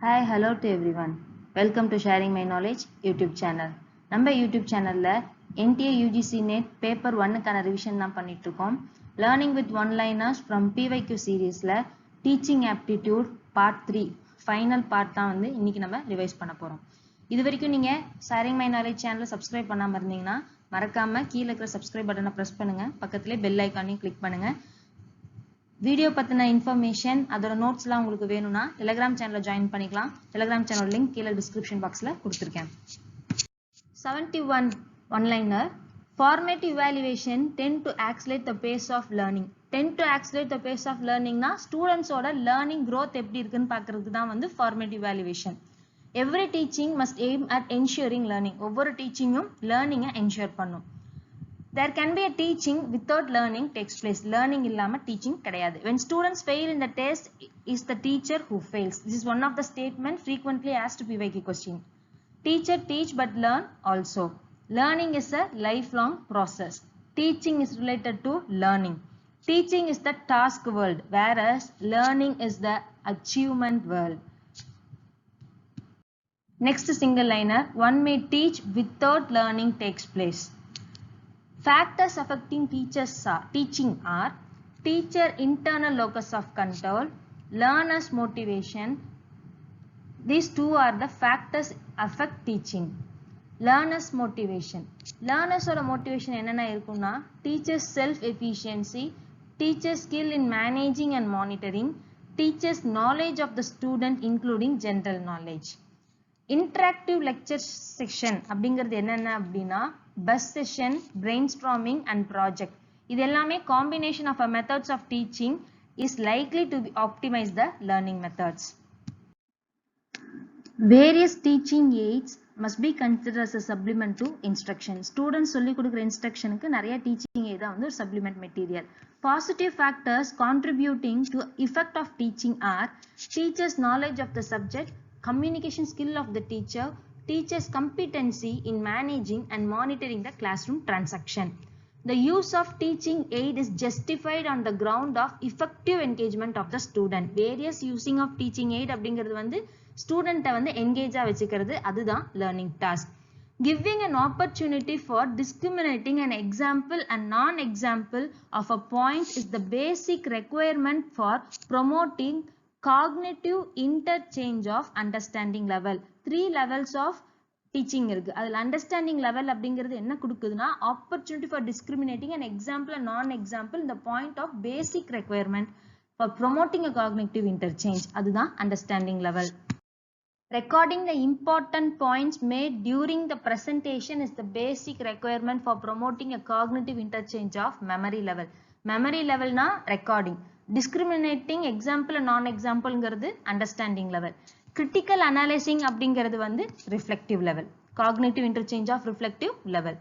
Hi, hello to everyone. Welcome to Sharing My Knowledge YouTube channel. நம்ம YouTube channelல NTA UGC NET paper 1க்கான revision தான் பண்ணிட்டு இருக்கோம். Learning with one-liners from PYQ சீரீஸ்ல Teaching Aptitude Part 3 final part தான் வந்து இன்னைக்கு நம்ம ரிவைஸ் பண்ண போறோம். இது வரைக்கும் நீங்க Sharing My Knowledge channel subscribe பண்ணாம இருந்தீங்கன்னா மறக்காம கீழ இருக்கிற சப்ஸ்கிரைப் பட்டனை பிரஸ் பண்ணுங்க. பக்கத்திலே பெல் ஐகானையும் கிளிக் பண்ணுங்க. வீடியோ பத்தின இன்ஃபர்மேஷன் அதோட நோட்ஸ்லாம் உங்களுக்கு வேணும்னா டெலிகிராம் சேனல்ல ஜாயின் பண்ணிக்கலாம். டெலிகிராம் சேனல் லிங்க் கீழே டிஸ்கிரிப்ஷன் பாக்ஸ்ல கொடுத்துருக்கேன். 71 one-liner formative evaluation tend to accelerate the pace of learning. Tend to accelerate the pace of learning னா ஸ்டூடெண்ட்ஸோட லேர்னிங் growth எப்படி இருக்குன்னு பார்க்கிறதுக்கு தான் வந்து formative evaluation. Every teaching must aim at ensuring learning. ஒவ்வொரு டீச்சிங்கும் லேர்னிங்கை என்ஷூர் பண்ணும். There can be a teaching without learning takes place. Learning illama teaching கிடையாது. When students fail in the test, is the teacher who fails. This is one of the statements frequently asked PYQ question. Teacher teach but learn also. Learning is a lifelong process. Teaching is related to learning. Teaching is the task world, whereas learning is the achievement world. Next single liner, one may teach without learning takes place. Factors affecting teaching are teacher internal locus of control, learner's motivation. These two are the factors affect teaching. Learner's motivation. Learner's motivation என்னென்ன இருக்குன்னா teacher's self-efficiency, teacher's skill in managing and monitoring, teacher's knowledge of the student including general knowledge. Interactive lecture section அப்படிங்கிறது என்னென்ன அப்படின்னா bus session, brainstorming and project. இது எல்லாமே combination of a methods of teaching is likely to optimize the learning methods. Various teaching aids must be considered as a supplement to instruction. Students சொல்லி கொடுக்கிற instructionக்கு நிறைய teaching aid தான் வந்து supplement material. Positive factors contributing to effect of teaching are teacher's knowledge of the subject, communication skill of the teacher, teacher's competency in managing and monitoring the classroom transaction. The use of teaching aid is justified on the ground of effective engagement of the student. Various using of teaching aid அப்படிங்கிறது வந்து ஸ்டூடெண்ட்டை வந்து என்கேஜாக வச்சுக்கிறது அதுதான் learning task. Giving an opportunity for discriminating an example and non-example of a point is the basic requirement for promoting cognitive interchange of understanding level. 3 levels of teaching இருக்கு. அதில் understanding level அப்படிங்கிறது என்ன கொடுக்குதுன்னா opportunity for discriminating an example and non-example in the point of basic requirement for promoting a cognitive interchange. அதுதான் understanding level. Recording the important points made during the presentation is the basic requirement for promoting a cognitive interchange of memory level. Memory level na recording. Discriminating example and non-exampleங்கிறது understanding level. Critical analyzing அப்படிங்கிறது வந்து reflective level. Cognitive interchange of reflective level.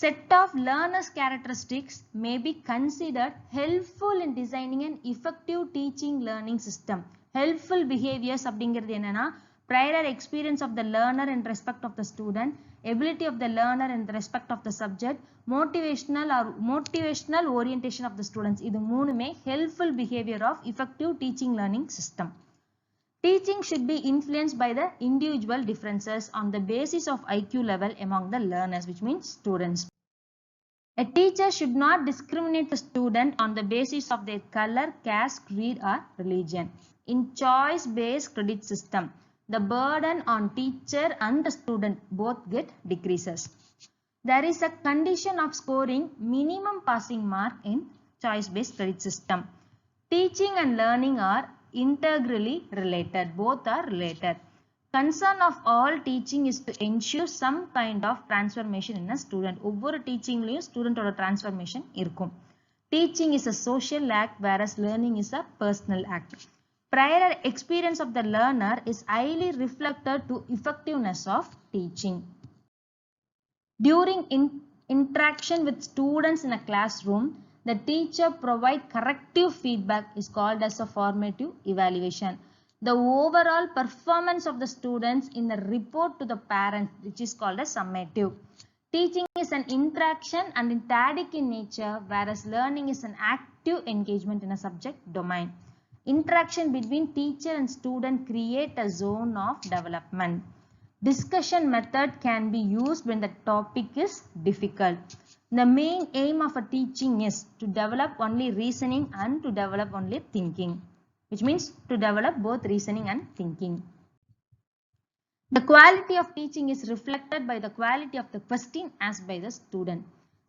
Set of learners characteristics may be considered helpful in designing an effective teaching learning system. Helpful behaviors அப்படிங்கிறது என்னன்னா prior experience of the learner in respect of the student, ability of the learner in respect of the subject, motivational orientation of the students. இது மூணுமே helpful behavior of effective teaching learning system. Teaching should be influenced by the individual differences on the basis of IQ level among the learners, which means students. A teacher should not discriminate the student on the basis of their color, caste, creed or religion. In choice-based credit system, the burden on teacher and the student both get decreases. There is a condition of scoring minimum passing mark in choice-based credit system. Teaching and learning are integrally related. Both are related. Concern of all teaching is to ensure some kind of transformation in a student. ஒவ்வொரு டீச்சிங்லயும் ஸ்டூடெண்டோட transformation இருக்கும். Teaching is a social act whereas learning is a personal act. Prior experience of the learner is highly reflected to effectiveness of teaching. During interaction with students in a classroom, the teacher provide corrective feedback is called as a formative evaluation. The overall performance of the students in the report to the parents, which is called as summative. Teaching is an interaction and static in nature, whereas learning is an active engagement in a subject domain. Interaction between teacher and student create a zone of development. Discussion method can be used when the topic is difficult. The main aim of a teaching is to develop only reasoning and to develop only thinking, which means to develop both reasoning and thinking. The quality of teaching is reflected by the quality of the question asked by the student.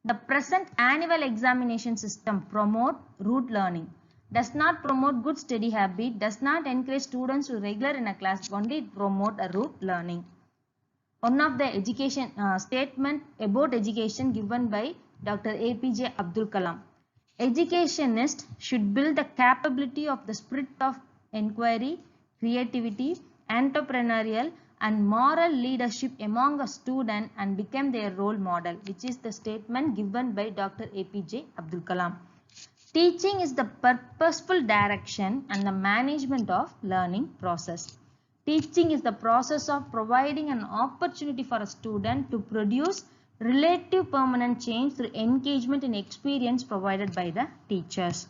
The present annual examination system promotes rote learning, does not promote good study habit, does not encourage students to regular in a class, only promote a rote learning. One of the education statement about education given by Dr. APJ Abdul Kalam. Educationists should build the capability of the spirit of inquiry, creativity, entrepreneurial and moral leadership among a student and become their role model, which is the statement given by Dr. APJ Abdul Kalam. Teaching is the purposeful direction and the management of learning process. Teaching is the process of providing an opportunity for a student to produce relative permanent change through engagement and experience provided by the teachers.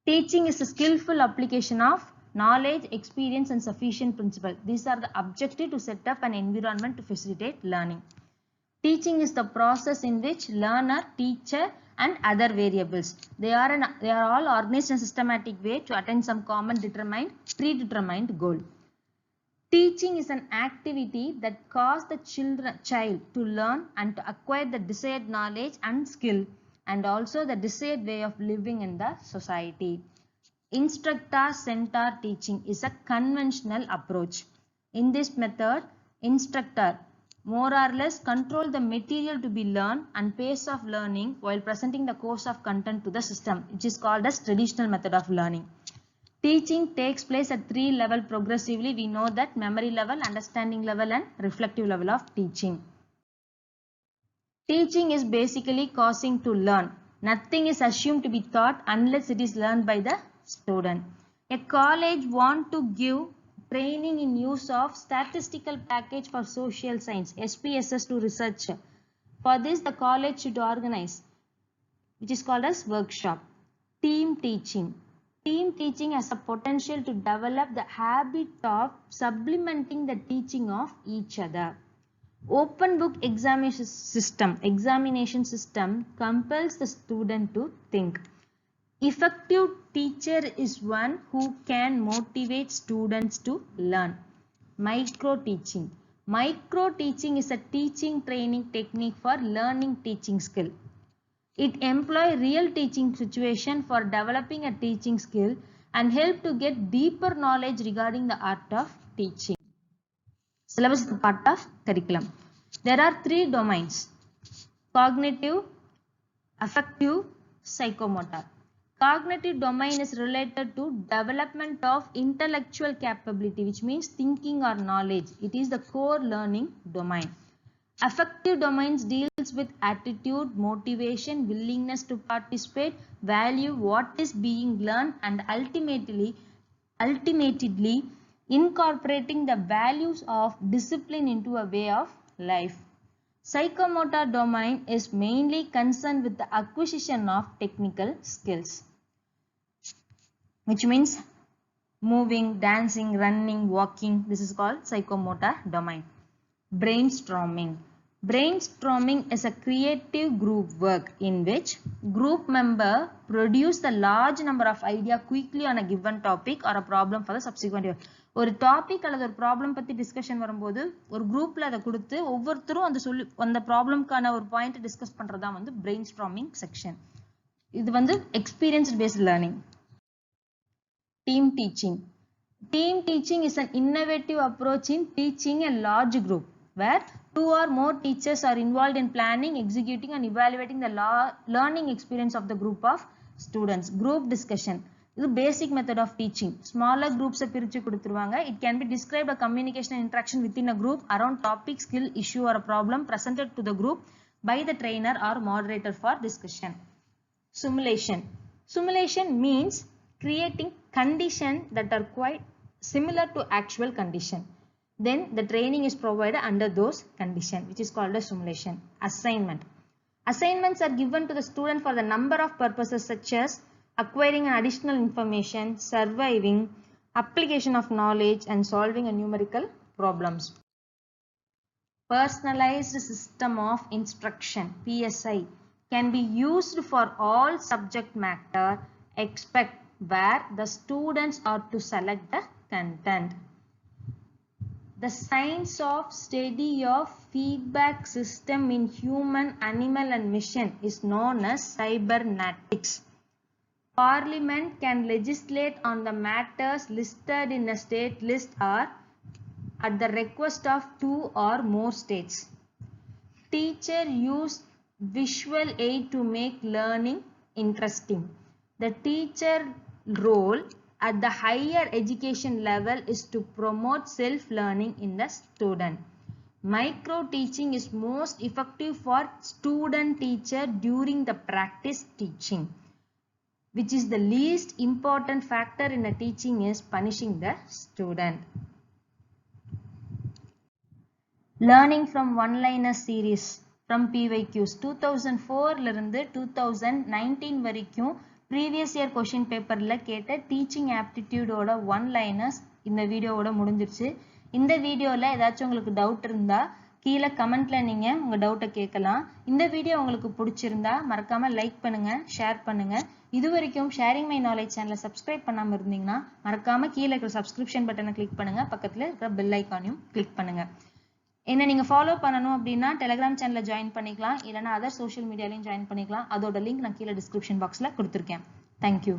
Teaching is a skillful application of knowledge, experience and sufficient principle. These are the objective to set up an environment to facilitate learning. Teaching is the process in which learner, teacher and other variables. They are all organized in a systematic way to attain some common predetermined goal. Teaching is an activity that causes the child to learn and to acquire the desired knowledge and skill and also the desired way of living in the society. Instructor-centered teaching is a conventional approach. In this method, instructor more or less control the material to be learned and pace of learning while presenting the course of content to the system, which is called as traditional method of learning. Teaching takes place at 3 levels progressively. We know that memory level, understanding level and reflective level of teaching. Teaching is basically causing to learn. Nothing is assumed to be taught unless it is learned by the student. A college wants to give training in use of statistical package for social science, SPSS to research. For this, the college should organize, which is called as workshop. Team teaching. Team teaching has a potential to develop the habit of supplementing the teaching of each other. Open book examination system compels the student to think. Effective teacher is one who can motivate students to learn. Micro teaching. Micro teaching is a teaching training technique for learning teaching skill. It employs real teaching situation for developing a teaching skill and help to get deeper knowledge regarding the art of teaching. Syllabus is the part of curriculum. There are 3 domains: cognitive, affective, psychomotor. Cognitive domain is related to development of intellectual capability, which means thinking or knowledge. It is the core learning domain. Affective domains deals with attitude, motivation, willingness to participate, value what is being learned and ultimately incorporating the values of discipline into a way of life. Psychomotor domain is mainly concerned with the acquisition of technical skills, which means moving, dancing, running, walking. This is called psychomotor domain. Brainstorming. Brainstorming is a creative group work in which group member produce the large number of idea quickly on a given topic or a problem for the subsequent year. ஒரு topic அல்லது ஒரு problem பத்தி discussion வரும்போது ஒரு குரூப்ல அதை கொடுத்து ஒவ்வொருத்தரும் அந்த ப்ராப்ளம்க்கான ஒரு பாயிண்ட் டிஸ்கஸ் பண்றதா வந்து பிரெயின்ஸ்டார்மிங் செக்ஷன். இது வந்து experienced paste learning. Team teaching. Team teaching is an innovative approach in teaching a large group where 2 or more teachers are involved in planning, executing and evaluating the learning experience of the group of students. Group discussion. This is basic method of teaching. Smaller groups are பிரிச்சு கொடுத்துருவாங்க. It can be described a communication and interaction within a group around topic, skill, issue or a problem presented to the group by the trainer or moderator for discussion. Simulation. Simulation means creating conditions that are quite similar to actual condition. Then the training is provided under those conditions, which is called a simulation. Assignment. Assignments are given to the student for the number of purposes such as acquiring additional information, surviving, application of knowledge, and solving a numerical problems. Personalized system of instruction PSI can be used for all subject matter except where the students are to select the content. The science of study of feedback system in human, animal and machine is known as cybernetics. Parliament can legislate on the matters listed in a state list or at the request of 2 or more states. Teacher use visual aid to make learning interesting. The teacher role at the higher education level is to promote self-learning in the student. Micro teaching is most effective for student teacher during the practice teaching. Which is the least important factor in a teaching is punishing the student. Learning from one-liner series from PYQs 2004 இருந்து 2019 வரைக்கும் previous year question paperல கேட்ட teaching aptitude ஓட one-liners இந்த வீடியோவோட முடிஞ்சிருச்சு. இந்த வீடியோல ஏதாச்சும் உங்களுக்கு டவுட் இருந்தா கீழே கமெண்ட்ல நீங்க உங்க டவுட்டை கேட்கலாம். இந்த வீடியோ உங்களுக்கு பிடிச்சிருந்தா மறக்காம லைக் பண்ணுங்க, ஷேர் பண்ணுங்க. இது வரைக்கும் ஷேரிங் மை நாலேஜ் சேனலை சப்ஸ்கிரைப் பண்ணாம இருந்தீங்கன்னா மறக்காம கீழே இருக்கிற சப்ஸ்கிரிப்ஷன் பட்டனை கிளிக் பண்ணுங்க, பக்கத்துல இருக்கிற பெல் ஐக்கானையும் கிளிக் பண்ணுங்க. என்ன நீங்க ஃபாலோ பண்ணணும் அப்படின்னா டெலிகிராம் சேனல்ல ஜாயின் பண்ணிக்கலாம், இல்லைன்னா அதர் சோஷியல் மீடியாலையும் ஜாயின் பண்ணிக்கலாம். அதோட லிங்க் நான் கீழே டிஸ்கிரிப்ஷன் பாக்ஸ்ல கொடுத்துருக்கேன். தேங்க்யூ.